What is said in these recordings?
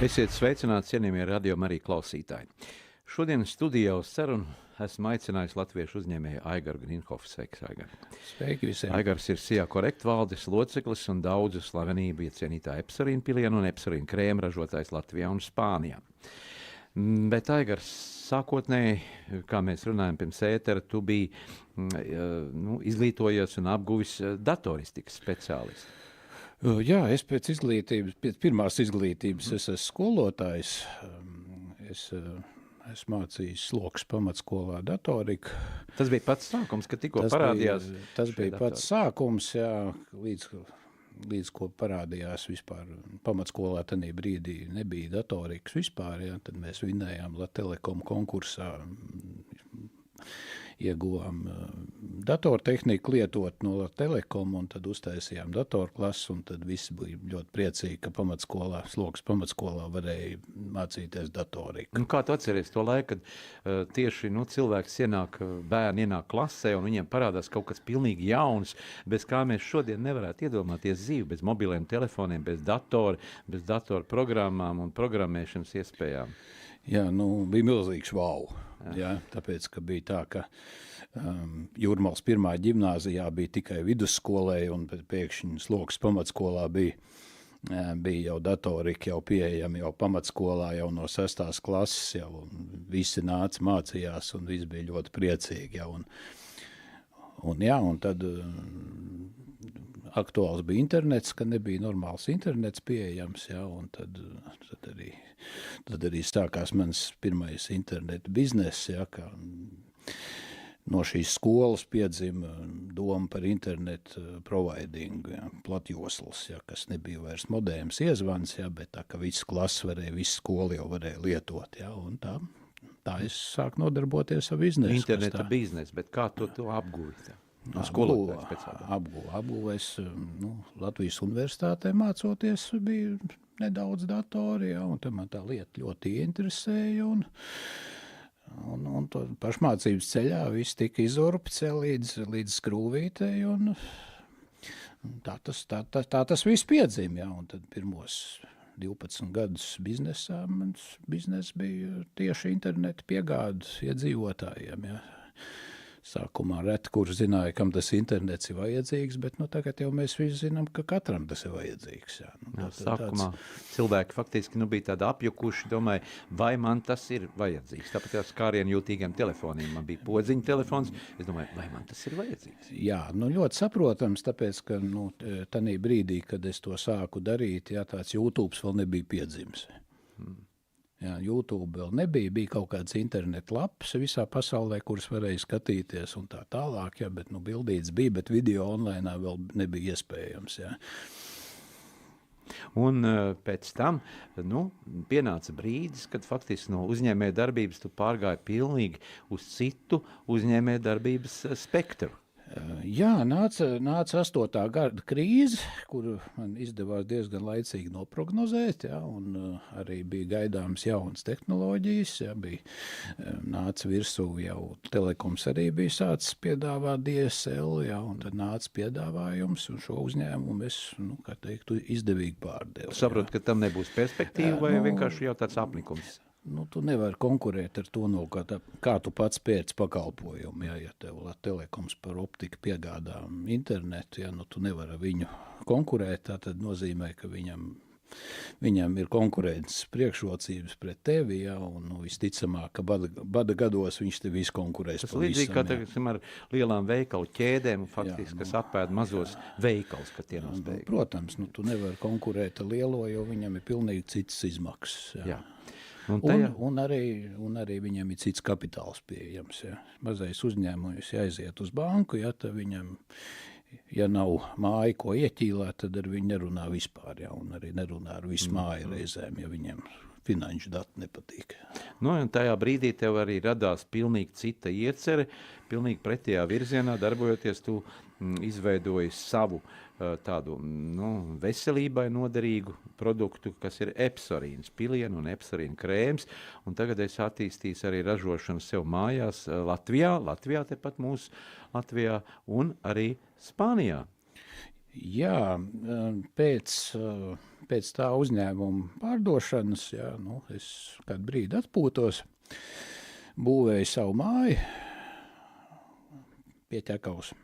Esiet sveicināti, cienījamie radio Marija klausītāji. Šodien studijā uz sarunu esmu aicinājis latviešu uzņēmēju Aigaru Grinhofu. Sveiks, Aigar. Sveiki visiem. Aigars ir SIA Correct valdes loceklis un daudzu slavenību iecienītā epsarīna pilienu un epsarīna krēma ražotājs Latvijā un Spānijā. Bet, Aigars, sākotnēji, kā mēs runājam pirms ētera, tu biji izglītojies un apguvis datoristikas speciālists. Jā, es pēc pirmās izglītības es esmu skolotājs. Es mācījos Slokas pamatskolā datoriku. Tas bija pats sākums, kad tikko parādījās? Tas bija pats sākums, jā, līdz ko parādījās vispār pamatskolā tanī brīdī nebija datorikas vispār, jā, tad mēs vinējām Latelekom konkursā, ieguvām datortehniku lietot no Latelekom un tad uztaisījām datorklasu un tad visi bija ļoti priecīgi, ka Slokas pamatskolā varēja mācīties datoriku. Kā tu atceries to laiku, kad tieši cilvēks bērni ienāk klasē un viņiem parādās kaut kas pilnīgi jauns, bez kā mēs šodien nevarētu iedomāties dzīvi, bez mobiliem telefoniem, bez datorprogrammām un programmēšanas iespējām? Jā, bija milzīgs wow. Jā, tāpēc, ka bija tā, ka Jūrmals pirmā ģimnāzijā bija tikai vidusskolē un pēkšņi Slokas pamatskolā bija jau datorika, jau pieejami jau pamatskolā, jau no 6. klases, jau visi nāca mācījās un visi bija ļoti priecīgi. Ja, un tad aktuāls bija internets, ka nebija normāls internets pieejams, ja, un tad arī sākās mans pirmais interneta bizness, ja, ka no šīs skolas piedzima doma par internetu providingu, ja, platjoslas, ja, kas nebija vairs modēms iezvans, ja, bet tā, ka viss klases varēja, viss skola jau varēja lietot, ja, un tā es sāku nodarboties ar biznesu. Interneta biznes, bet kā tu apguvi? Apguvu es Latvijas universitātē mācoties, bija nedaudz datori, ja, un te man tā lieta ļoti ieinteresēja, un to pašmācības ceļā viss tika izurpts līdz skrūvītei, un tā tas viss piedzima, ja, un tad pirmos 12 gadus biznesā, mans biznes bija tieši interneta piegādes iedzīvotājiem, ja. Sākumā reti, kurš zināja, kam tas internets ir vajadzīgs, bet tagad jau mēs visi zinām, ka katram tas ir vajadzīgs. Jā, sākumā cilvēki faktiski bija tādi apjukuši, domāja, vai man tas ir vajadzīgs. Tāpat jau skārienu jūtīgiem telefoniem. Man bija podziņa telefons, es domāju, vai man tas ir vajadzīgs? Jā, ļoti saprotams, tāpēc, ka tanī brīdī, kad es to sāku darīt, jā, tāds YouTube vēl nebija piedzimis. Jā, YouTube vēl nebija, bija kaut kāds internet lapas visā pasaulē, kuras varēja skatīties un tā tālāk, jā, bet bildītes bija, bet video online vēl nebija iespējams, jā. Un pēc tam, pienāca brīdis, kad faktiski no uzņēmēja darbības tu pārgāji pilnīgi uz citu uzņēmēja darbības spektru. Jā, nāca 8. gada krīze, kuru man izdevās diezgan laicīgi noprognozēt, jā, un arī bija gaidāmas jaunas tehnoloģijas, jā, nāca virsū jau Telekoms arī bija sācis piedāvāt DSL, jā, un tad nāca piedāvājums, un šo uzņēmumu es, izdevīgi pārdevu. Saprotu, ka tam nebūs perspektīva vai vienkārši jau tāds apnikums? Tu nevari konkurēt ar to, kā tu pats pēc pakalpojumu, ja tev Telekoms par optiku piegādā internetu, ja, tu nevari ar viņu konkurēt, tā tad nozīmē, ka viņam ir konkurences priekšrocības pret tevi, ja, un visticamāk, ka bada gados viņš te visu konkurēs pa visam. Tas līdzīgi kā tagad ar lielām veikalu ķēdēm, faktiski, kas apēd mazos veikals, kad tie nav spējīgi. Protams, tu nevari konkurēt ar lielo, jo viņam ir pilnīgi citas izmaksas. Jā. Un arī viņam ir cits kapitāls pieejams. Ja. Mazais uzņēmums jāiziet uz banku, ja viņam, ja nav māja, ko ieķīlēt, tad ar viņu nerunā vispār, ja, un arī nerunā ar visu māju reizēm, ja viņiem finanšu dati nepatīk. Un tajā brīdī tev arī radās pilnīgi cita iecere, pilnīgi pretējā virzienā darbojoties, tu izveidoji savu tādu veselībai noderīgu produktu, kas ir epsarīns pilienu un epsarīna krēms, un tagad es attīstīju arī ražošanu sev mājās Latvijā tepat mūsu Latvijā un arī Spānijā. Jā, pēc pēc tā uzņēmuma pārdošanas, jā, nu, es kādu brīdi atpūtos, būvēju savu māju pie Ķekavas.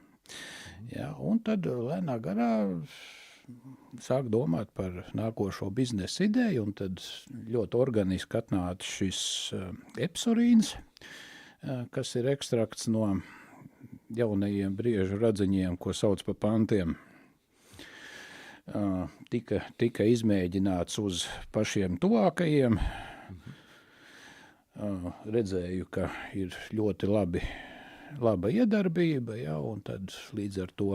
Jā, un tad lēnā garā sāk domāt par nākošo biznesa ideju, un tad ļoti organiski atnāca šis epsorīns, kas ir ekstrakts no jaunajiem briežu radziņiem, ko sauc par pantiem. Tika izmēģināts uz pašiem tuvākajiem. Redzēju, ka ir ļoti laba iedarbība, ja, un tad līdz ar to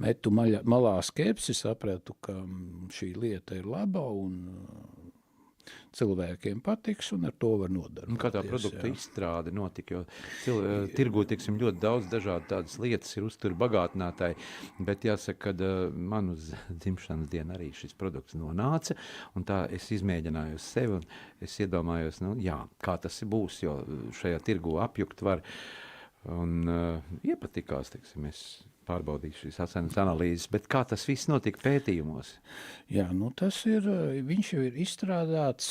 metu malā skepsi, sapratu, ka šī lieta ir laba un cilvēkiem patiks, un ar to var nodarboties. Kā tā produkta izstrāde notika, jo tirgū, tiksim, ļoti daudz dažādu tādas lietas ir uzturu bagātinātāji, bet jāsaka, ka man uz dzimšanas dienu arī šis produkts nonāca, un tā es izmēģināju uz sevi, un es iedomājos, nu jā, kā tas būs, jo šajā tirgū apjukt var, un iepatikās, teiksim, es pārbaudīju šīs asanas analīzes, bet kā tas viss notika pētījumos? Jā, nu viņš ir izstrādāts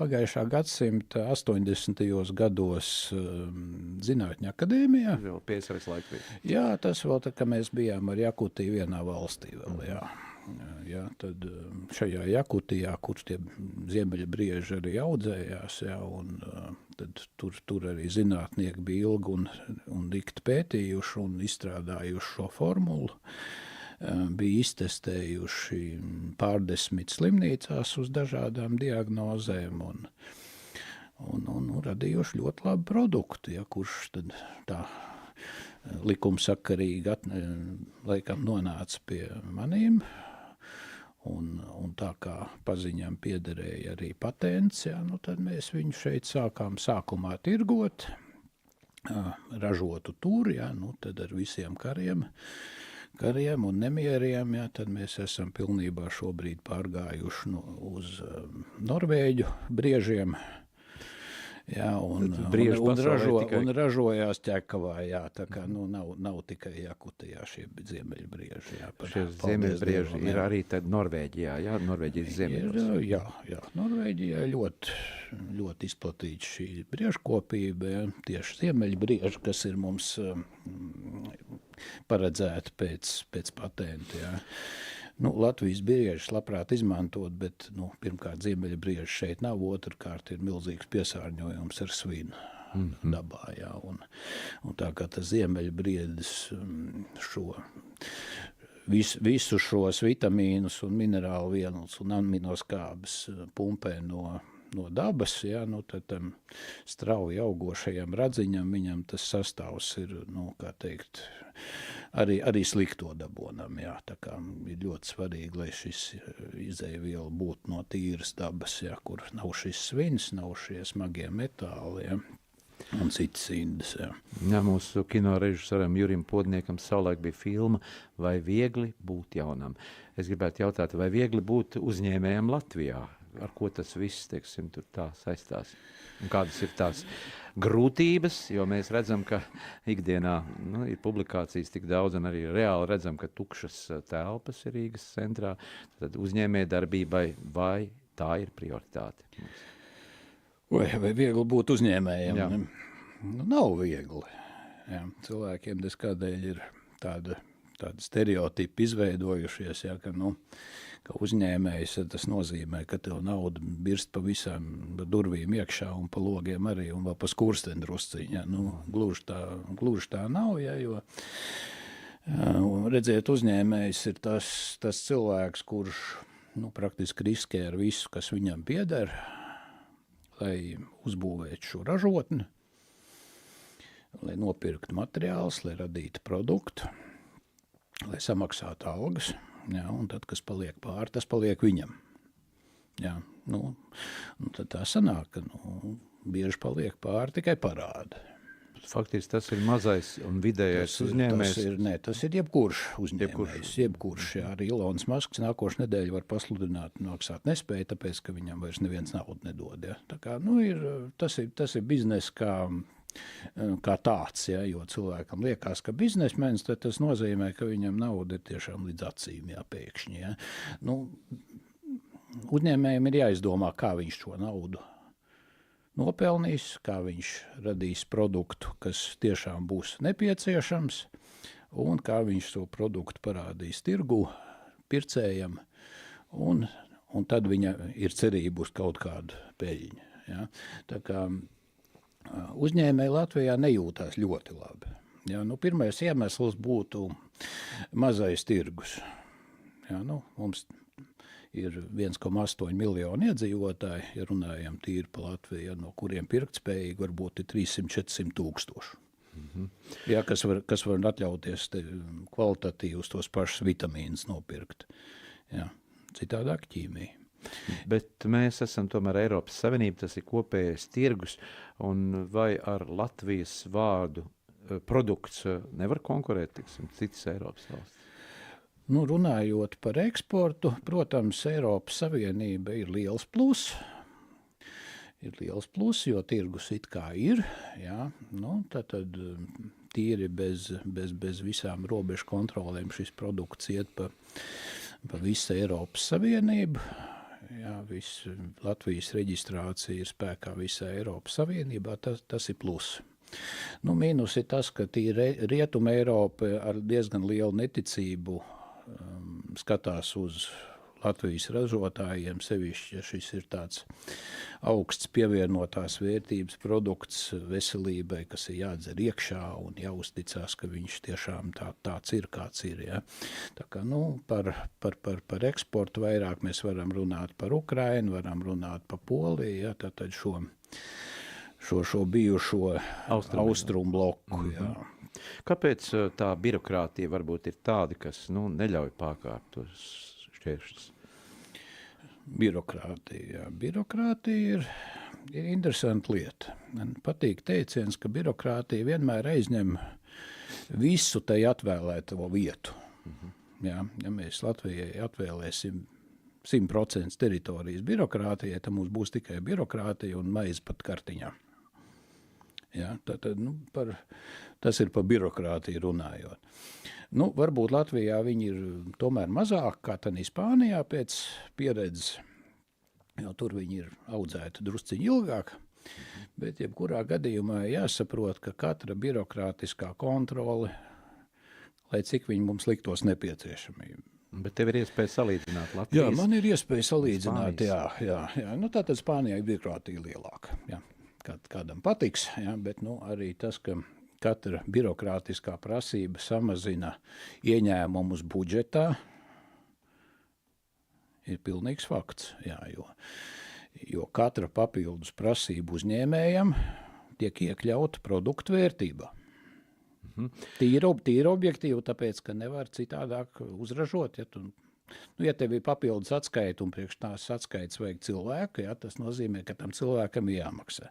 pagājušā gadsimta 80. gados Zinātņu akadēmijā. Vēl PSRS laiku bija. Jā, tas vēl tā, ka mēs bijām ar Jakutiju vienā valstī vēl, jā. Jā, tad šajā Jakutijā, kur tie ziemeļbrieži arī audzējās, jā, un tad tur arī zinātnieki bija ilgi un dikti pētījuši un izstrādājuši šo formulu, bija iztestējuši pārdesmit slimnīcās uz dažādām diagnozēm un radījuši ļoti labu produktu, ja, kurš tad tā likumsakarīgi laikam nonāca pie manīm. Un tā kā paziņām piederēja arī patents, jā, nu tad mēs viņu šeit sākām sākumā tirgot, ražotu tur, jā, nu tad ar visiem kariem un nemieriem, jā, tad mēs esam pilnībā šobrīd pārgājuši uz Norvēģu briežiem. Jā, un ražojās Ķekavā, jā, tā kā nav tikai Jakutijā šie ziemeļbrieži. Jā, šie ziemeļbrieži ir arī tad Norvēģijā, jā, Norvēģijas ziemeļos. Jā, Norvēģijā ļoti izplatīta šī briežkopība, jā, tieši ziemeļbrieži, kas ir mums paredzēti pēc patenta, jā. Latvijas briežus labprāt izmantot, bet, pirmkārt, ziemeļbrieži šeit nav, otrkārt ir milzīgs piesārņojums ar svinu dabā, jā, un tā kā tas ziemeļbriedis visu šos vitamīnus un minerālu vielas un aminoskābes pumpē no dabas, jā, tad tam strauji augošajam radziņam viņam tas sastāvs ir, kā teikt, arī slikto dabonam, jā, tā kā ir ļoti svarīgi, lai šis izēviela būtu no tīras dabas, jā, kur nav šis svins, nav šie smagie metāli, jā, un citas indas, jā. Jā, mūsu kino režisoram Jurim Podniekam savulaik bija filma Vai viegli būt jaunam. Es gribētu jautāt, vai viegli būt uzņēmējam Latvijā? Ar ko tas viss, teiksim, tur tā saistās? Un kādas ir tās grūtības, jo mēs redzam, ka ikdienā ir publikācijas tik daudz, un arī reāli redzam, ka tukšas telpas ir Rīgas centrā, tad uzņēmēja darbībai, vai tā ir prioritāte? Vai viegli būt uzņēmējiem? Jā. Nav viegli. Jā, cilvēkiem kādēļ ir tādi stereotipi izveidojušies, jā, ka uzņēmējs, tas nozīmē, ka tev nauda birst pa visām durvīm iekšā un pa logiem arī, un vēl pa skursteni drusciņ, jā, gluži tā nav, jā, jo redziet, uzņēmējs ir tas cilvēks, kurš, praktiski riskē ar visu, kas viņam pieder, lai uzbūvētu šo ražotni, lai nopirktu materiālus, lai radītu produktu, lai samaksātu algas, jā, un tad, kas paliek pāri, tas paliek viņam. Jā, tad tā sanāk, ka bieži paliek pāri tikai parādi. Faktiski tas ir mazais un vidējais uzņēmējs. Tas ir jebkurš uzņēmējs, jebkurš, jā, arī Ilons Masks nākošu nedēļu var pasludināt, maksāt nespēja, tāpēc, ka viņam vairs neviens naudu nedod, jā. Tā kā, tas ir biznes kā tāds, ja, jo cilvēkam liekas, ka biznesmenis, tad tas nozīmē, ka viņam nauda ir tiešām līdz acīm, jā, pēkšņi. Ja. uzņēmējiem ir jāizdomā, kā viņš šo naudu nopelnīs, kā viņš radīs produktu, kas tiešām būs nepieciešams, un kā viņš šo produktu parādīs tirgu, pircējam, un tad viņa ir cerība uz kaut kādu peļņu. Ja? Tā kā uzņēmēji Latvijā nejūtās ļoti labi. Ja? Pirmais iemesls būtu mazais tirgus. Ja? Mums ir 1,8 miljoni iedzīvotāji, ja runājam tīri pa Latviju, no kuriem pirktspējīgi varbūt ir 300-400 tūkstoši. Ja, kas var atļauties kvalitatīvus tos pašus vitamīnus nopirkt. Ja, citādāk ķīmija. Bet mēs esam tomēr Eiropas Savienība, tas ir kopējais tirgus, un vai ar Latvijas vārdu produkts nevar konkurēt, tiksim, citas Eiropas valsts? Runājot par eksportu, protams, Eiropas Savienība ir liels plus. Ir liels plus, jo tirgus it kā ir. Ja? Tad tīri bez visām robežu kontrolēm šis produkts iet pa visu Eiropas Savienību. Ja, Latvijas reģistrācija ir spēkā visā Eiropas Savienībā, tas ir plus. Mīnus ir tas, ka Rietuma Eiropa ar diezgan lielu neticību skatās uz Latvijas ražotājiem, sevišķi, ja šis ir tāds augsts pievienotās vērtības produkts veselībai, kas ir jādzer iekšā un jāuzticās, ka viņš tiešām tāds ir, kāds ir. Ja. Tā kā, par eksportu vairāk mēs varam runāt par Ukrainu, varam runāt par Poliju, ja, tad šo bijušo austrumu bloku. Ja. Kāpēc tā birokrātija varbūt ir tāda, kas neļauj pārkārt tos šķēršļus? Birokrātija ir interesanta lieta. Man patīk teiciens, ka birokrātija vienmēr aizņem visu tai atvēlēto vietu. Ja mēs Latvijai atvēlēsim 100% teritorijas birokrātijai, tad mums būs tikai birokrātija un maize pat kartiņā. Ja, tas ir par birokrātiju runājot. Varbūt Latvijā viņi ir tomēr mazāk kā tādā Spānijā pēc pieredzes, jo tur viņi ir audzēti drusciņi ilgāk, bet jebkurā gadījumā jāsaprot, ka katra birokrātiskā kontrole, lai cik viņi mums liktos nepieciešamība. Bet tev ir iespēja salīdzināt Latvijas? Jā, man ir iespēja salīdzināt, jā. Tātad Spānijā ir birokrātija lielāka, jā. Kādam patiks, ja, bet arī tas, ka katra birokrātiskā prasība samazina ieņēmumus budžetā, ir pilnīgs fakts, jā, jo katra papildus prasība uzņēmējam tiek iekļauta produktu vērtībā. Tīri objektīvi, tāpēc, ka nevar citādāk uzražot, ja tev ir papildus atskaita un priekš tās atskaitas vajag cilvēku, ja, tas nozīmē, ka tam cilvēkam ir jāmaksā.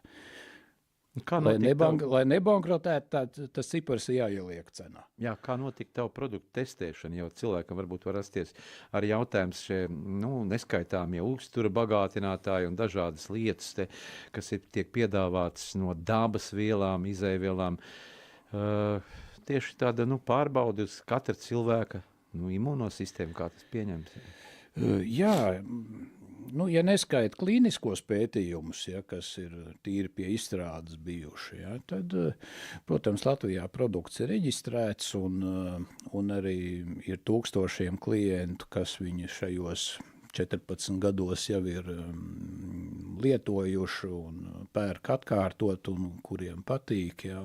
Lai nebankrotētu, tas cipars ir jāieliek cenā. Jā, kā notika tavu produktu testēšana, jo cilvēkam varbūt var rasties ar jautājums šie, neskaitāmie uztura bagātinātāji un dažādas lietas, kas tiek piedāvātas no dabas vielām, izēvielām. Tieši tāda pārbauda uz katra cilvēka imunosistēmu, kā tas pieņems? Jā, ja neskaita klīniskos pētījumus, ja, kas ir tīri pie izstrādes bijuši, ja, tad, protams, Latvijā produkts ir reģistrēts un arī ir tūkstošiem klientu, kas viņi šajos 14 gados jau ir lietojuši un pērk atkārtot un kuriem patīk, ja,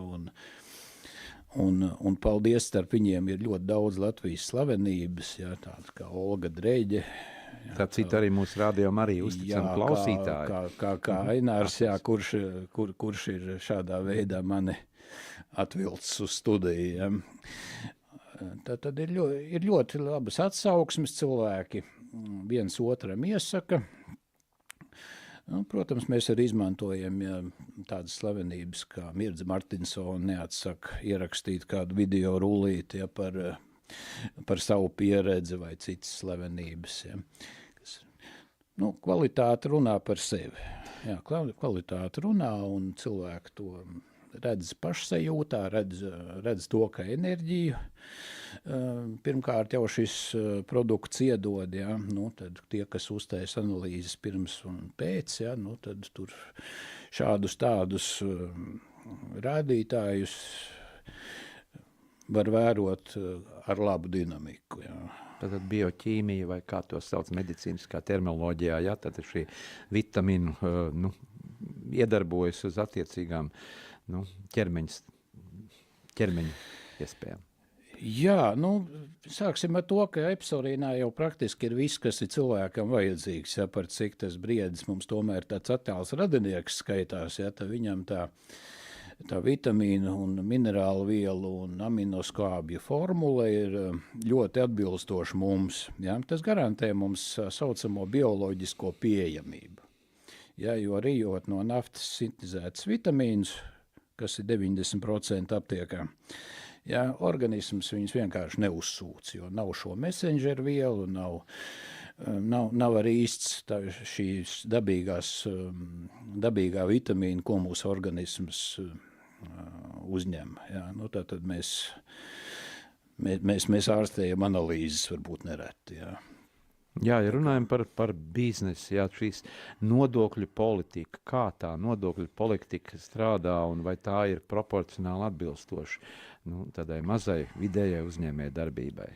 un paldies, starp viņiem ir ļoti daudz Latvijas slavenības, ja, tādas kā Olga Dreģe. Ja, tā cita arī mūsu rādījuma arī uzticama klausītāji. Kā Ainārs, jā, kurš ir šādā veidā mani atvilcis uz studiju. Ja. Tad ir ļoti labas atsauksmes, cilvēki viens otram iesaka. Protams, mēs arī izmantojam tādas slavenības, kā Mirdza Martinsona neatsaka ierakstīt kādu video rullīti, ja, par savu pieredzi vai citas slavenības. Ja. Kvalitāte runā par sevi. Jā, kvalitāte runā un cilvēki to redz pašsajūtā, redz to, ka enerģiju pirmkārt jau šis produkts iedod, ja, nu, tad tie, kas uztais analīzes pirms un pēc, ja, nu, tad tur šādus tādus rādītājus var vērot ar labu dinamiku. Ja. Tātad bioķīmija vai kā to sauc medicīniskā terminoloģijā, ja, tad šī vitamīnu iedarbojas uz attiecīgām ķermeņa iespējām. Jā, nu, sāksim ar to, ka epsorīnā jau praktiski ir viss, kas ir cilvēkam vajadzīgs, ja, par cik tas briedis mums tomēr tāds attēls radinieks skaitās, ja, tad viņam tā vitamīnu un minerālu vielu un aminoskābju formula ir ļoti atbilstoša mums. Ja? Tas garantē mums saucamo bioloģisko pieejamību. Ja, jo rijot no naftas sintezētas vitamīnus, kas ir 90% aptiekā, ja, organisms viņus vienkārši neuzsūc, jo nav šo messenger vielu, nav arī īsts šīs dabīgā vitamīna, ko mūsu organisms uzņem. Ja. Nu, tātad mēs ārstējam analīzes varbūt nereti. Ja. Jā, ja runājam par biznesu, jā, šīs nodokļu politika, kā tā nodokļu politika strādā un vai tā ir proporcionāli atbilstoša tādai mazai vidējai uzņēmēji darbībai?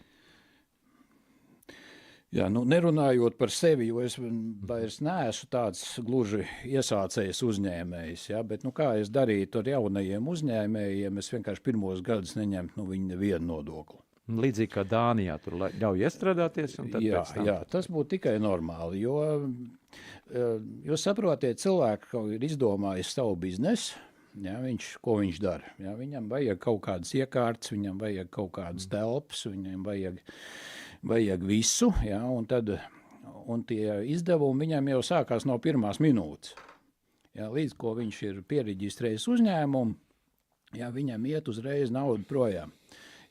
Jā, nu, nerunājot par sevi, jo es vairs neesmu tāds gluži iesācējs uzņēmējs, ja, bet kā es darītu ar jaunajiem uzņēmējiem, es vienkārši pirmos gadus neņemtu viņu nevienu nodokli. Līdzīgi kā Dānijā, tur ļauj iestrādāties un tad pēc tam. Jā, tas būtu tikai normāli, jo jūs saprotiet, cilvēku ir izdomājis savu biznesu, ja, ko viņš dara. Ja, viņam vajag kaut kādas iekārtas, viņam vajag kaut kādas telpas, viņam vajag visu, ja, un tie izdevumi viņam jau sākās no pirmās minūtes. Ja, līdz ko viņš ir piereģistrējis uzņēmumu, ja, viņam iet uzreiz naudu projām.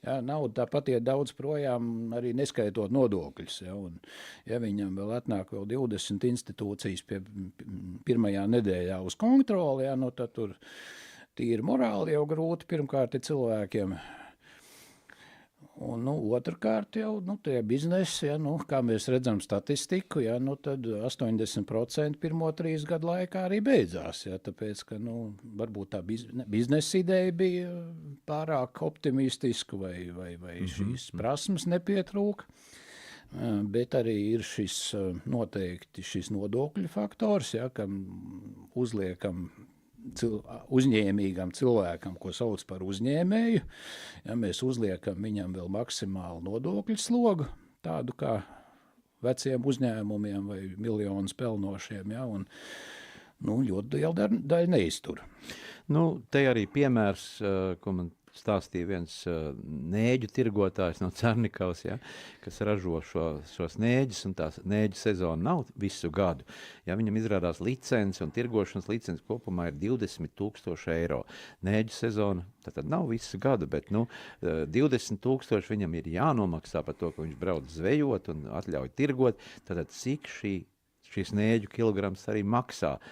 Ja, nauda tāpat iet daudz projām, arī neskaitot nodokļus. Ja, un, ja viņam vēl atnāk vēl 20 institūcijas pie pirmajā nedēļā uz kontroli, ja, tad tur tīri morāli jau grūti pirmkārt ir cilvēkiem. Un, otrkārt jau tie biznesi, ja, kā mēs redzam statistiku, ja, tad 80% pirmo 3 gadu laikā arī beidzās. Ja, tāpēc, ka varbūt tā biznesa ideja bija pārāk optimistiska vai šīs prasmes nepietrūka. Bet arī ir noteikti šis nodokļu faktors, ja, kam uzliekam uzņēmīgam cilvēkam, ko sauc par uzņēmēju, ja mēs uzliekam viņam vēl maksimālu nodokļu slogu, tādu kā veciem uzņēmumiem vai miljonus pelnošiem, ja, un ļoti liela daļa neiztur. Te arī piemērs, ko man stāstīja viens nēģu tirgotājs no Cernikavas, ja, kas ražo šos nēģus, un tās nēģu sezona nav visu gadu. Ja, viņam izrādās licenci un tirgošanas licenci kopumā ir 20,000 eiro. Nēģu sezona tad nav visu gadu, bet 20,000 viņam ir jānomaksā par to, ka viņš brauc zvejot un atļauj tirgot. Tātad cik šīs nēģu kilograms arī maksā,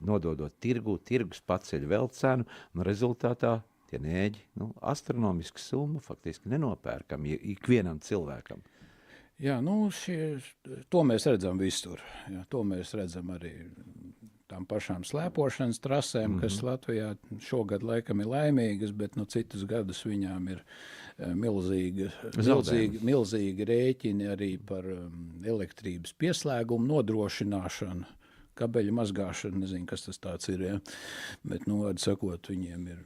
nododot tirgus paceļ vēl cenu, un rezultātā tie nēģi, astronomiska summa faktiski nenopērkam ikvienam cilvēkam. Jā, to mēs redzam visur. Jā, to mēs redzam arī tām pašām slēpošanas trasēm, kas Latvijā šogad laikam ir laimīgas, bet citus gadus viņām ir milzīgi rēķini arī par elektrības pieslēgumu nodrošināšanu. Kabeļu mazgāšana, nezinu, kas tas tāds ir, ja? Bet, vārdu sakot, viņiem ir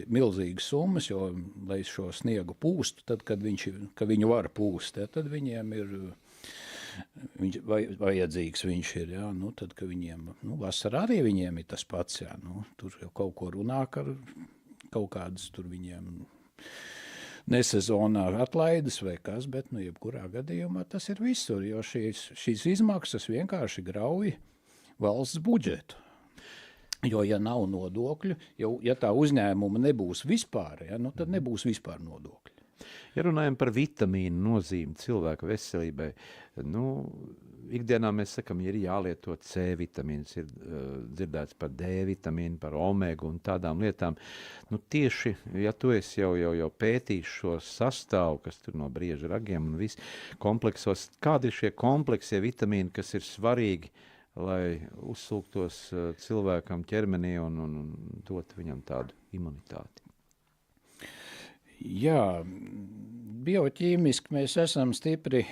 milzīgas summas, jo, lai šo sniegu pūstu, tad, kad viņu var pūst, ja? Tad viņiem ir vajadzīgs viņš ir, ja? Tad, ka viņiem, vasarā arī viņiem ir tas pats, ja? Tur jau kaut ko runā, ka kaut kādas tur viņiem nesezonā atlaides vai kas, bet jebkurā gadījumā tas ir visur, jo šīs izmaksas vienkārši grauj valsts budžetu. Jo, ja nav nodokļu, ja tā uzņēmuma nebūs vispār, ja, tad nebūs vispār nodokļu. Ja runājam par vitamīnu nozīmi cilvēka veselībai, ikdienā mēs sakam, ir jālieto C vitamīns, ir dzirdēts par D vitamīnu, par omegu un tādām lietām. Tieši, ja tu esi jau pētījis šo sastāvu, kas tur no brieža ragiem un viss kompleksos, kādi ir šie kompleksie vitamīni, kas ir svarīgi, lai uzsūktos cilvēkam ķermenī un dot viņam tādu imunitāti? Jā, bioķīmiski mēs esam stipri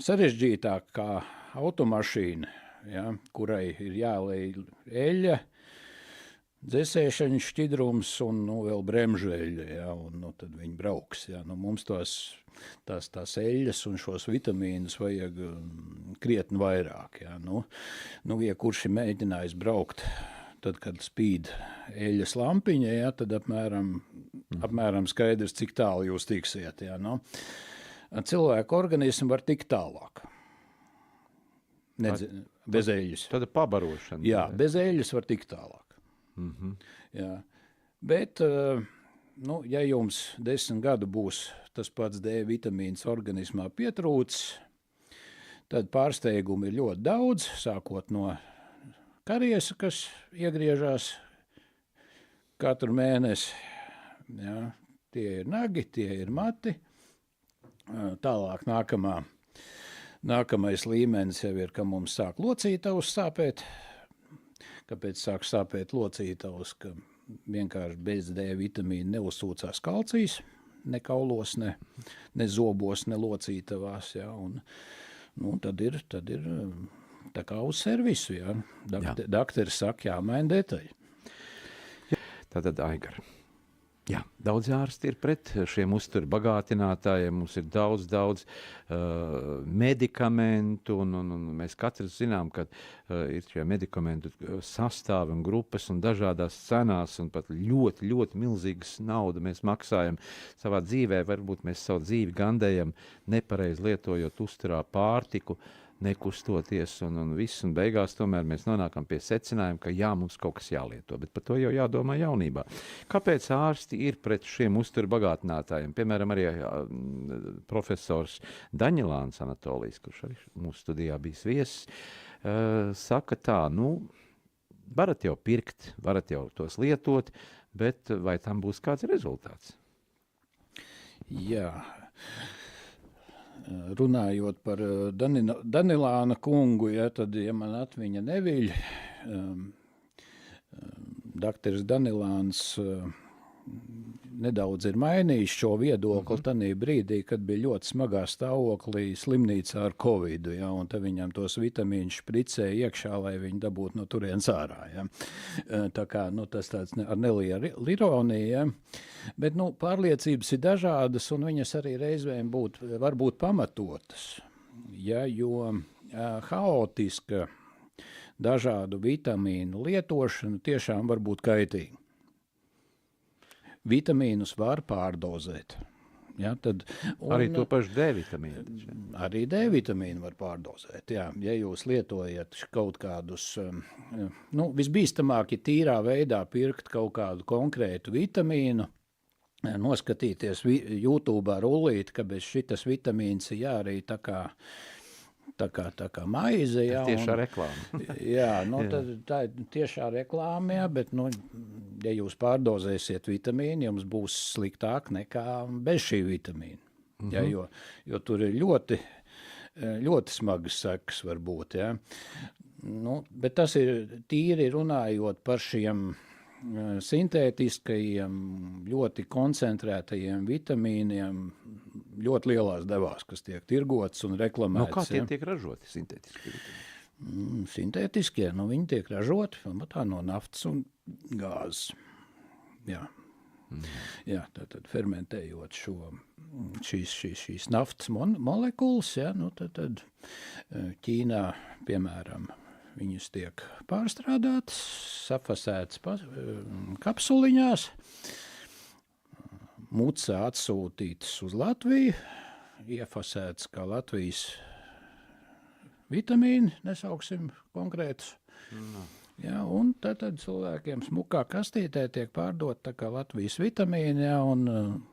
sarežģītāk kā automašīna, ja, kurai ir jālej eļļa, dzesēšanas šķidrums un vēl bremžeļa, ja, un tad viņi brauks. Ja. Mums tās eļļas un šos vitamīnus vajag krietni vairāk. Ja. Ja kurš ir mēģinājis braukt, tad, kad spīd eļļas lampiņa, ja, tad apmēram skaidrs, cik tālu jūs tiksiet. Ja, cilvēku organismu var tikt tālāk. Bez eļļas. Tāda pabarošana. Jā, bez eļļas var tikt tālāk. Jā. Bet, ja jums 10 gadu būs tas pats D vitamīns organismā pietrūcis, tad pārsteigumi ir ļoti daudz, sākot no kariesa, kas iegriežās katru mēnesi. Ja, tie ir nagi, tie ir mati. Tālāk nākamais līmenis jau ir, ka mums sāk locītavs sāpēt. Kāpēc sāk sāpēt locītavs? Ka vienkārši bez D vitamīna neuzsūcās kalcijs, ne kaulos, ne zobos, ne locītavās. Ja, un tad ir tā kā uz servisu, ja. Dakteris saka, jāmaina detaļi. Tātad, Aigar, jā, daudz ārsti ir pret šiem uzturu bagātinātājiem, mums ir daudz medikamentu, un mēs katrs zinām, ka ir šie medikamentu sastāvi un grupas un dažādās cenās, un pat ļoti, ļoti milzīgas nauda mēs maksājam savā dzīvē, varbūt mēs savu dzīvi gandējam nepareizi lietojot uzturā pārtiku, nekustoties un viss, un beigās tomēr mēs nonākam pie secinājuma, ka jā, mums kaut kas jālieto, bet par to jau jādomā jaunībā. Kāpēc ārsti ir pret šiem uzturu bagātinātājiem? Piemēram, arī profesors Daņelāns Anatolijas, kurš arī mūsu studijā bijis viesis, saka tā, varat jau pirkt, varat jau tos lietot, bet vai tam būs kāds rezultāts? Jā. Runājot par Danilāna kungu, ja, tad, ja man atmiņa neviļ, dakteris Danilāns nedaudz ir mainījis šo viedokli tanī brīdī, kad bija ļoti smagā stāvoklī slimnīcā ar Covidu, ja, un tad viņam tos vitamīnus špricēja iekšā, lai viņi dabūtu no turienes ārā. Ja. Tā kā tas tāds ar nelielu ironiju, ja. Bet pārliecības ir dažādas, un viņas arī reizēm var būt pamatotas, ja, jo haotiska dažādu vitamīnu lietošana tiešām var būt kaitīga. Vitamīnus var pārdozēt. Ja, arī to pašu D vitamīnu. Arī D vitamīnu var pārdozēt. Jā. Ja jūs lietojat kaut kādus, visbīstamāk ir tīrā veidā pirkt kaut kādu konkrētu vitamīnu, noskatīties YouTube rullīt, ka bez šitas vitamīns ir jārī tā kā maize. Jā, tiešā reklāma. Jā, tā ir tiešā reklāma, jā, bet, ja jūs pārdozēsiet vitamīnu, jums būs sliktāk nekā bez šī vitamīna. Jā, jo tur ir ļoti, ļoti smagas sekas var būt. Jā. Bet tas ir tīri runājot par šiem sintētiskajiem, ļoti koncentrētajiem vitamīniem, ļoti lielās devās, kas tiek tirgots un reklamēts. Kā tie tiek ražoti, sintētiskie vitamīni? Sintētiskie, viņi tiek ražoti pamatā no naftas un gāzes. Jā. Jā, tātad fermentējot šīs naftas molekulas, ja, tad Ķīnā, piemēram, viņas tiek pārstrādātas, safasētas kapsuliņās, mucā atsūtītas uz Latviju, iefasētas kā Latvijas vitamīni, nesauksim konkrētus. Ja, un tad cilvēkiem smukā kastītē tiek pārdot tā kā Latvijas vitamīni, ja, un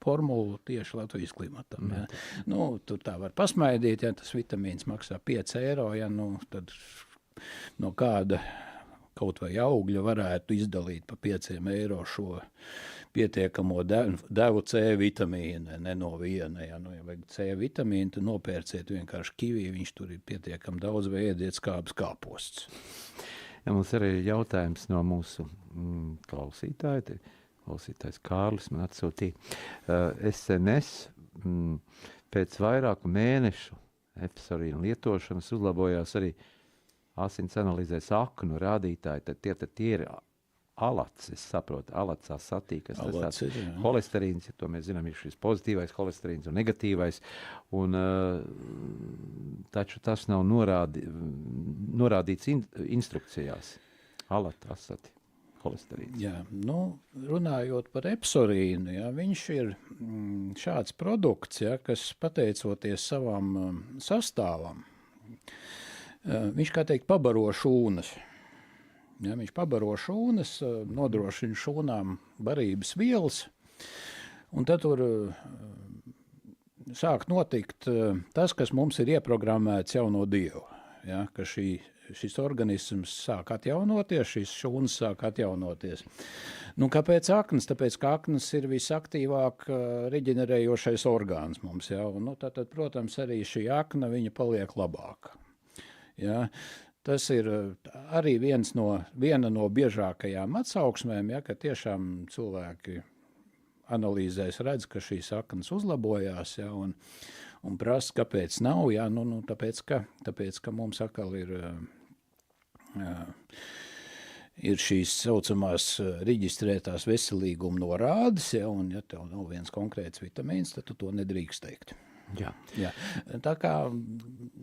formulu tieši Latvijas klimatam. Ja. Nu, tur tā var pasmaidīt, ja tas vitamīns maksā 5 eiro, ja, nu, tad no kāda kaut vai augļa varētu izdalīt pa 5 eiro šo pietiekamo devu C vitamīnu, ne no viena. Ja, nu, ja vajag C vitamīnu, tad nopērciet vienkārši kivī, viņš tur ir pietiekami daudz, vai ēdiet skābes kāposts. Ja, mums arī ir jautājums no mūsu klausītāja. Klausītājs Kārlis man atsūtīja. SNS pēc vairāku mēnešu efsorīna lietošanas uzlabojās arī asins analīzēs aknu rādītāji, tad tie ir alats, es saprotu, alacā satīkas. Tas tāds holesterīns, ja to mēs zinām, ir šis pozitīvais holesterīns un negatīvais, un taču tas nav norādīts instrukcijās. Alata, asati, holesterīns. Jā, nu, runājot par epsorīnu, ja, viņš ir šāds produkts, ja, kas pateicoties savam sastāvam, viņš, kā teikt, pabaro šūnas. Ja, viņš pabaro šūnas, nodrošina šūnām barības vielas, un tad tur sāk notikt tas, kas mums ir ieprogrammēts jau no Dieva. Ja, ka šis organisms sāk atjaunoties, šīs šūnas sāk atjaunoties. Nu, kāpēc aknas? Tāpēc, ka aknas ir visaktīvāk reģenerējošais orgāns mums. Ja, un, nu, tad, protams, arī šī akna viņa paliek labāka. Ja, tas ir arī viena no biežākajām atsauksmēm, ja, ka tiešām cilvēki analīzēs redz, ka šīs aknas uzlabojās, ja, un prasa, kāpēc nav, ja, nu, tāpēc, ka mums atkal ir šīs saucamās reģistrētās veselīguma norādes, ja, un ja tev nav viens konkrēts vitamīns, tad tu to nedrīkst teikt. Jā. Jā. Tā kā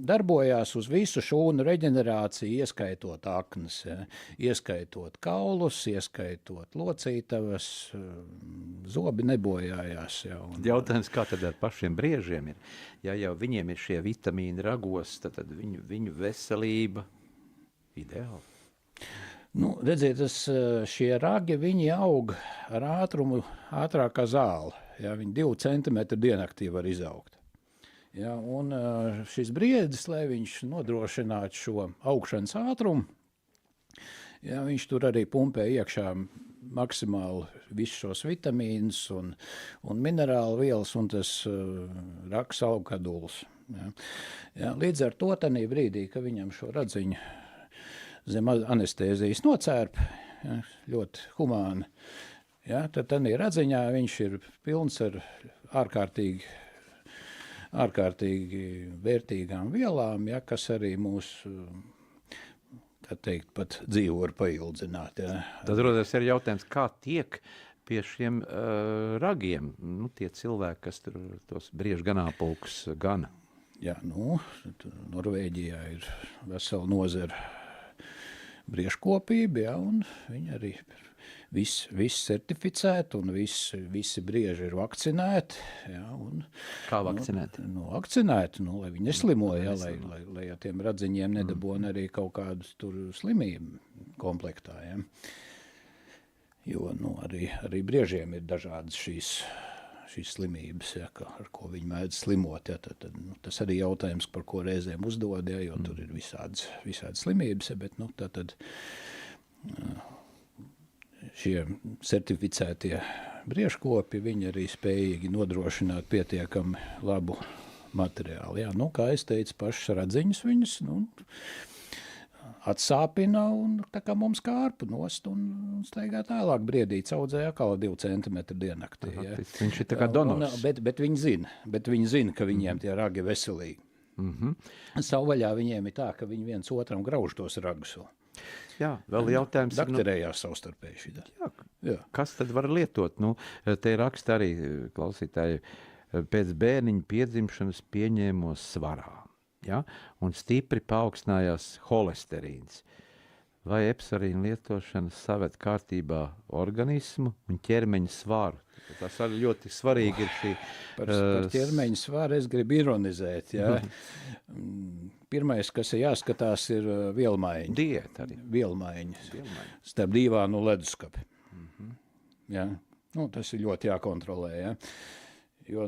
darbojās uz visu šūnu reģenerāciju, ieskaitot aknas, ja, ieskaitot kaulus, ieskaitot locītavas, zobi nebojājās. Ja, jautājums, kā tad ar pašiem briežiem ir? Ja jau viņiem ir šie vitamīni ragos, tad viņu veselība ideāli. Nu, redziet, šie ragi, viņi aug ar ātrumu ātrāk kā zāle. Ja, viņi 2 centimetri diennaktī var izaugt. Ja, un šis briedis, lai viņš nodrošinātu šo augšanas ātrumu, ja, viņš tur arī pumpē iekšā maksimāli visus šos vitamīnus un minerālu vielas, un tas raks aug kā dulls. Ja. Ja, līdz ar to tanī brīdī, ka viņam šo radziņu zem anestēzijas nocērp, ja, ļoti humāni, ja, tad tanī radziņā viņš ir pilns ar ārkārtīgi vērtīgām vielām, ja, kas arī mūsu, tā teikt, pat dzīvu var paildzināt. Ja. Tad rodas ir jautājums, kā tiek pie šiem ragiem, nu, tie cilvēki, kas tur tos briežu ganāpulkus gana? Jā, nu, Norvēģijā ir vesela nozara briežkopība, ja, un viņi arī viss certificēti un visi brieži ir vakcinēti. Ja, un, kā vakcinēti? Vakcinēti, lai viņi neslimo, ja, lai ar tiem radziņiem nedabona arī kaut kādu tur slimību komplektā. Ja. Jo arī briežiem ir dažādas šīs slimības, ja, ar ko viņi mēdz slimot. Ja, tad, tas arī jautājums, par ko reizēm uzdod, ja, jo tur ir visādas slimības, ja, bet tad šie certificētie briežkopi, viņi arī spējīgi nodrošināt pietiekami labu materiālu. Jā, kā es teicu, pašas radziņas viņus atsāpina un tā kā mums kārpu nost un staigā tālāk briedīts audzēja atkal 2 centimetri diennaktī. Ja. Viņš ir tā kā donors. Bet viņi zina, ka viņiem tie ragi ir veselīgi. Savvaļā viņiem ir tā, ka viņi viens otram grauž tos ragus. Jā, vēl jautājums. Dakterējās savstarpēji šitā. Jā. Kas tad var lietot? Nu, te raksta arī klausītāji, pēc bērniņa piedzimšanas pieņēmos svarā, ja? Un stipri paaugstinājās holesterīns. Vai epsorīna lietošana saved kārtībā organismu un ķermeņa svaru? Tas arī ļoti svarīgi ir šī... Par ķermeņa svaru es gribu ironizēt. Ja? Pirmais, kas ir jāskatās, ir vielmaiņa. Diēta arī. Vielmaiņa. Starp dīvānu leduskapi. Ja? Tas ir ļoti jākontrolē. Ja? Jo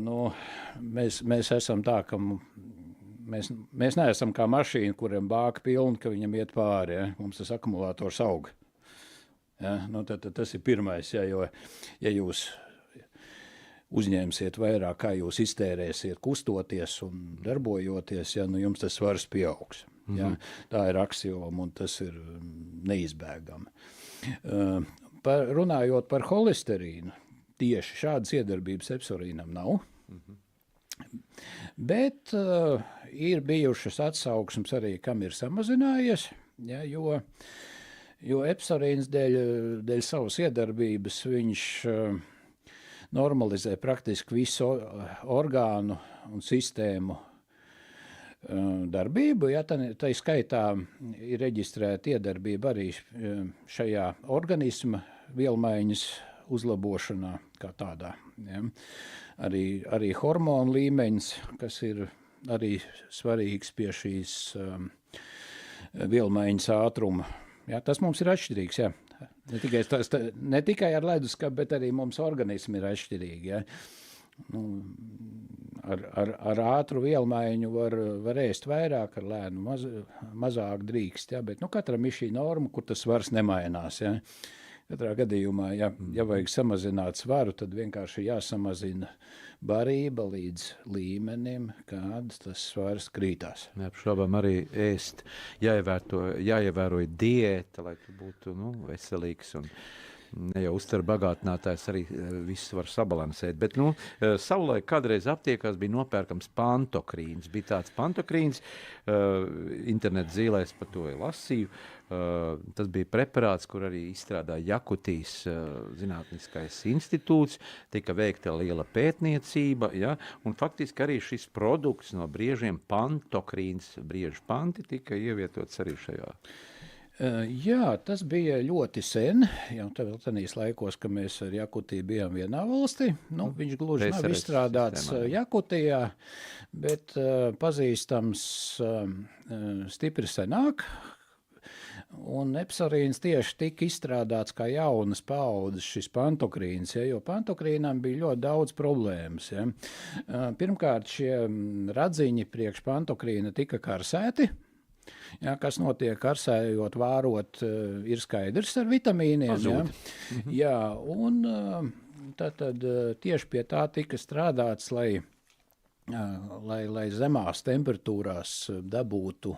mēs esam tā, ka mēs neesam kā mašīna, kuriem bāka pilna, ka viņam iet pāri. Ja? Mums tas akumulators aug. Ja? Tad tas ir pirmais, ja, jo ja jūs uzņemsiet vairāk, kā jūs iztērēsiet, kustoties un darbojoties, ja, jums tas svars pieaugs. Ja? Tā ir aksioma un tas ir neizbēgami. Runājot par holesterīnu, tieši šādas iedarbības epsorīnam nav. Bet ir bijušas atsauksmes arī, kam ir samazinājies, ja, jo epsorīns dēļ savas iedarbības viņš normalizē praktiski visu orgānu un sistēmu darbību. Ja, tā skaitā ir reģistrēta iedarbība arī šajā organisma vielmaiņas uzlabošanā kā tādā. Ja. Arī hormonu līmeņs, kas ir arī svarīgs pie šīs vielmaiņas ātruma. Ja, tas mums ir atšķirīgs. Ja. Ne tikai ar leduskapu, bet arī mums organismi ir atšķirīgi. Ja. Ar ātru vielmaiņu var ēst vairāk, ar lēnu mazāk drīkst. Ja, bet katram ir šī norma, kur tas svars nemainās. Ja. Katrā gadījumā, ja vajag samazināt svaru, tad vienkārši jāsamazina barība līdz līmenim, kāds tas svars krītās. Neapšaubām arī ēst, jāievēro diēta, lai tu būtu veselīgs un ne jau uztver bagātinātājs arī viss var sabalansēt, bet savulaik kādreiz aptiekās bija nopērkams pantokrīns. Bija tāds pantokrīns, internet zīlēs par to lasīju. Tas bija preparāts, kur arī izstrādāja Jakutijas zinātniskais institūts, tika veikta liela pētniecība, ja, un faktiski arī šis produkts no briežiem pantokrīns, briežu panti, tika ievietots arī šajā. Jā, tas bija ļoti sen, jau tādīs laikos, ka mēs ar Jakutiju bijām vienā valstī. Viņš gluži nav izstrādāts Jakutijā, bet pazīstams stipri senāk. Un epsorīns tieši tika izstrādāts kā jaunas paaudzes šis pantokrīns, ja, jo pantokrīnam bija ļoti daudz problēmas. Ja. Pirmkārt, šie radziņi priekš pantokrīna tika karsēti. Ja, kas notiek karsējot, vārot, ir skaidrs ar vitamīniem. Ja, un tad tieši pie tā tika strādāts, lai zemās temperatūrās dabūtu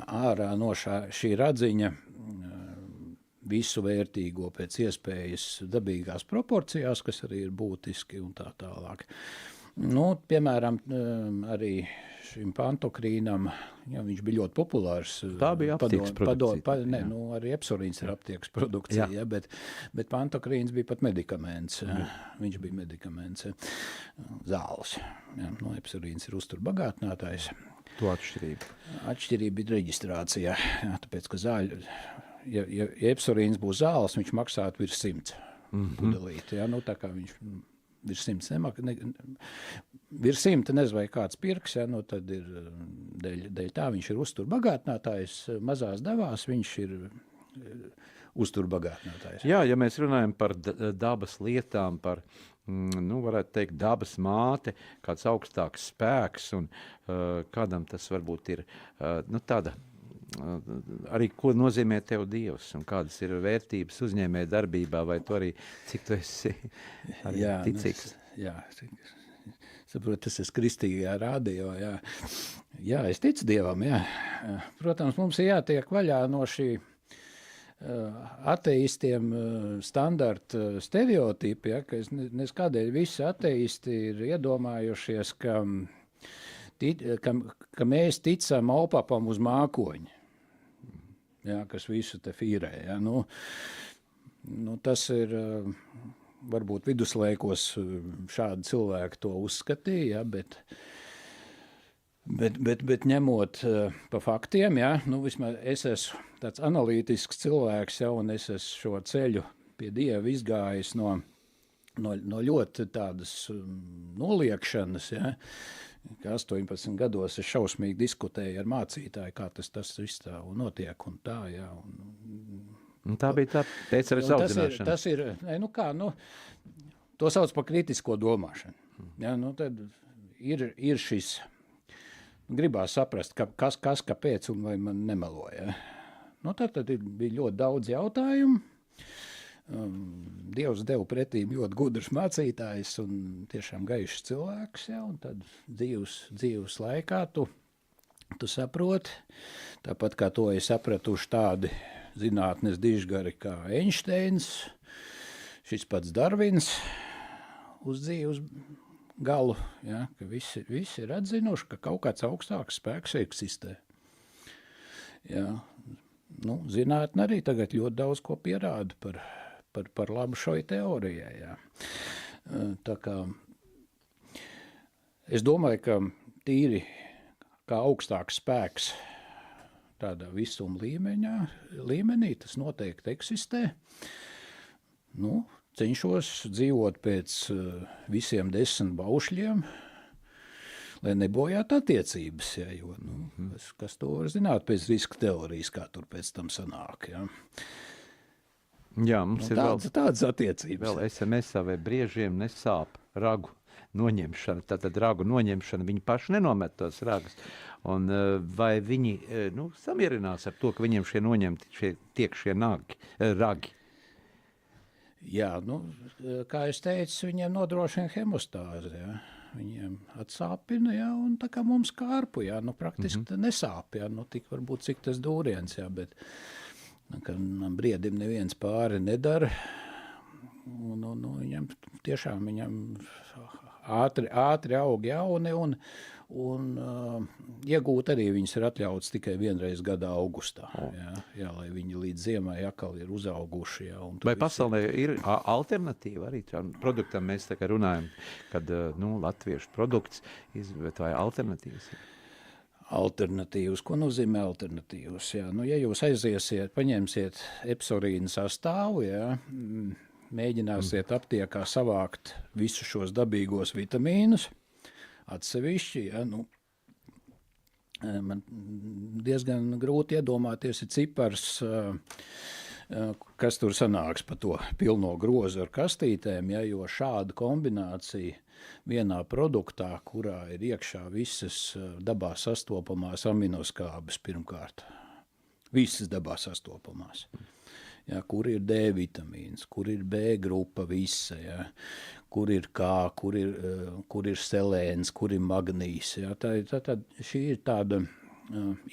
ārā no šī radziņa visu vērtīgo pēc iespējas dabīgās proporcijās, kas arī ir būtiski un tā tālāk. Piemēram, arī šim pantokrīnam, viņš bija ļoti populārs. Tā bija aptiekas produkcija. Arī epsorīns ir aptiekas produkcija, ja, bet pantokrīns bija pat medikaments. Viņš bija medikaments, zāles. Ja, epsorīns ir uzturbagātinātājs. To atšķirība? Atšķirība ir reģistrācijā, ja, tāpēc, ka ja epsorīns būs zāles, viņš maksātu virs 100 pudelīti. Ja, tā kā viņš virs 100 virs 100 nezinu, vai kāds pirks, ja, tad ir dēļ tā viņš ir uzturbagātinātājs, mazās devās viņš ir uzturbagātinātājs. Jā, ja mēs runājam par dabas lietām, par, varētu teikt, dabas māte, kāds augstāks spēks un kādam tas varbūt ir, tāda, arī ko nozīmē tev Dievs un kādas ir vērtības uzņēmē darbībā, vai tu arī, cik tu esi arī ticīgs? Saprot, tas ir kristīgajā rādio, jā, es ticu Dievam, jā. Protams, mums ir jātiek vaļā no šī ateistiem standarta stereotipi, ja, ka es kādēļ visi ateisti ir iedomājušies, ka mēs ticam opapam uz mākoņa, ja, kas visu te fīrē. Ja. Tas ir, varbūt viduslaikos šādi cilvēki to uzskatīja, bet ņemot pa faktiem, ja, vismaz es esmu tāds analītisks cilvēks, ja, un es esmu šo ceļu pie Dieva izgājis no ļoti tādas noliekšanas, ja, ka 18 gados es šausmīgi diskutēju ar mācītāju, kā tas viss tā notiek un tā, jā. Un tā bija tā pēc arī audzināšana. Tas ir, to sauc par kritisko domāšanu. Ja, nu tad ir šis, gribās saprast, kas, kāpēc un vai man nemeloja. Nu, tad bija ļoti daudz jautājumu. Dievs deva pretīm ļoti gudrs mācītājs un tiešām gaišs cilvēks, ja, un tad dzīves laikā tu saproti, tāpat kā to ir sapratuši tādi zinātnes dižgari kā Einsteins, šis pats Darvins uz dzīves galu, ja, ka visi ir atzinuši, ka kaut kāds augstāks spēks eksistē. Ja, nu, zinātne arī tagad ļoti daudz ko pierāda par labu šai teorijai. Ja. Tā kā es domāju, ka tīri kā augstāks spēks tādā visuma līmenī, tas noteikti eksistē. Nu, cenšos dzīvot pēc visiem 10 baušļiem, lai nebojātu attiecības, ja, jo, nu, kas to var zināt pēc riska teorijas, kā tur pēc tam sanāk, ja. Jā, mums ir tādas attiecības. Vēl SMS-ā vai briežiem nesāp ragu noņemšana. Tātad ragu noņemšana, viņi paši nenomet tos ragus. Un vai viņi samierinās ar to, ka viņiem šie noņemti tiek šie ragi? Jā, nu, kā es teicu, viņiem nodrošina hemostāzi, ja. Viņiem atsāpina, ja, un tā kā mums kārpu, ja, nu, praktiski nesāp, ja, nu, tik varbūt cik tas dūriens, ja, bet ka briedim neviens pāri nedara, un viņam tiešām ātri aug jauni, un iegūt arī viņas ir atļauts tikai vienreiz gadā augustā, jā, lai viņi līdz ziemai atkal ir uzauguši. Jā, vai pasaulē ir alternatīva arī produktam? Mēs tā kā runājam, kad latviešu produkts, bet vai alternatīvas ir? Alternatīvas. Ko nozīmē alternatīvas? Jā, nu, ja jūs aiziesiet, paņemsiet epsorīnu sastāvu, jā, mēģināsiet aptiekā savākt visus šos dabīgos vitamīnus, atsevišķi, jā, nu, man diezgan grūti iedomāties ir cipars, kas tur sanāks pa to pilno grozu ar kastītēm, ja, jo šāda kombinācija vienā produktā, kurā ir iekšā visas dabā sastopamās aminoskābes pirmkārt, visas dabā sastopamās, ja, kur ir D vitamīns, kur ir B grupa visa, ja, kur ir K, kur ir selēns, kur ir magnīs, ja, tad šī ir tāda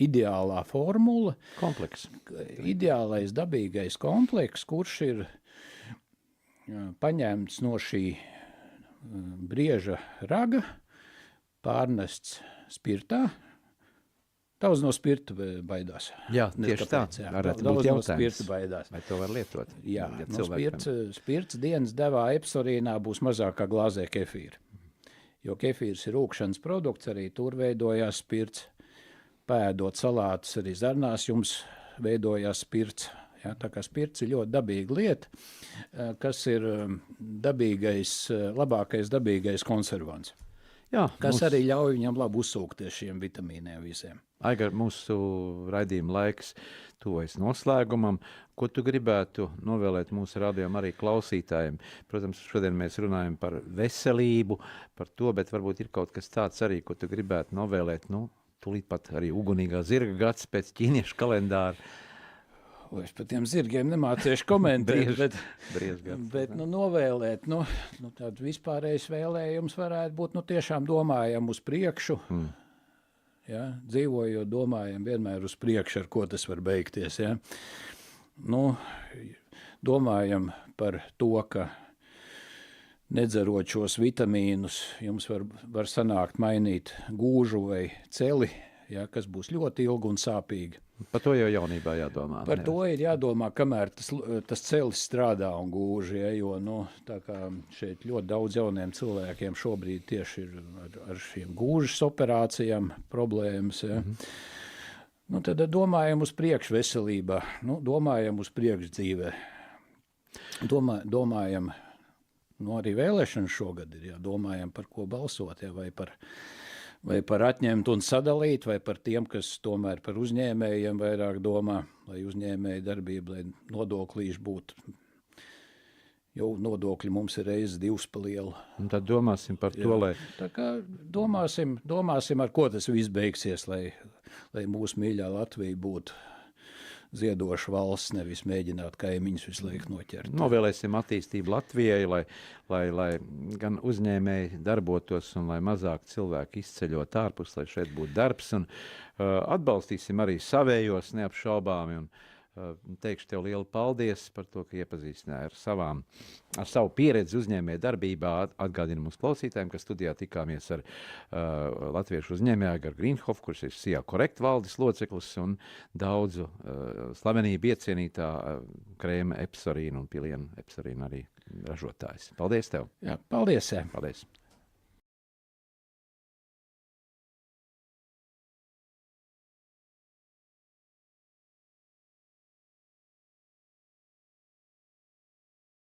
ideālā formula, kompleks. Ideālais dabīgais kompleks, kurš ir paņemts no šī brieža raga, pārnests spirtā. Daudz no spirta baidās. Jā, tieši tā. Varētu būt jautājums, vai to var lietot? Jā, no spirts dienas devā epsorīnā būs mazākā glāzē kefīra. Jo kefīrs ir rūkšanas produkts, arī tur veidojās spirts. Pēdot salātus arī zarnās, jums veidojās spirts. Ja, tā kā spirts ir ļoti dabīga lieta, kas ir labākais dabīgais konservants. Jā, kas arī ļauj viņam labi uzsūkties šiem vitamīniem visiem. Aigar, mūsu raidījuma laiks tuvojas noslēgumam. Ko tu gribētu novēlēt mūsu radījuma arī klausītājiem? Protams, šodien mēs runājam par veselību, par to, bet varbūt ir kaut kas tāds arī, ko tu gribētu novēlēt, tūlīt pat arī ugunīgā zirga gads pēc ķīniešu kalendāra. Es par tiem zirgiem nemāciešu komentēt, bet novēlēt, tādu vispārējais vēlējums varētu būt, tiešām domājam uz priekšu, ja, dzīvojot, domājam vienmēr uz priekšu, ar ko tas var beigties, ja. Domājam par to, ka nedzerot šos vitamīnus, jums var sanākt mainīt gūžu vai celi, ja, kas būs ļoti ilgi un sāpīgi. Par to jau jaunībā jādomā. Par to ir jādomā, kamēr tas celis strādā un gūži, ja, jo tā kā šeit ļoti daudz jauniem cilvēkiem šobrīd tieši ir ar šiem gūžas operācijām problēmas. Ja. Tad domājam uz priekšu veselībā, domājam uz priekšu dzīvē. Domājam, arī vēlēšanas šogad ir, ja, domājam par ko balsot, ja, vai par atņemt un sadalīt, vai par tiem, kas tomēr par uzņēmējiem vairāk domā, lai uzņēmēja darbība, lai nodoklīši būtu jau nodokļi mums ir reizes 2 pa lielu. Un tad domāsim par to, lai Tā kā domāsim, ar ko tas viss beigsies, lai mūsu mīļā Latvija būtu ziedoša valsts, nevis mēģināt kaimiņus visu laiku noķert. novēlēsim attīstību Latvijai, lai gan uzņēmēji darbotos un lai mazāk cilvēki izceļot ārpus, lai šeit būtu darbs. Un atbalstīsim arī savējos neapšaubāmi. Un teikšu tev lielu paldies par to, ka iepazīstināji ar savu pieredzi uzņēmēju darbībā. Atgādinu mums klausītājiem, ka studijā tikāmies ar latviešu uzņēmēju Agaru Grīnhofu, kurš ir SIA Korekt valdes loceklis un daudzu slavenību iecienītā krēma epsarīna un pilienu epsarīna arī ražotājs. Paldies tev! Jā, paldies! Paldies!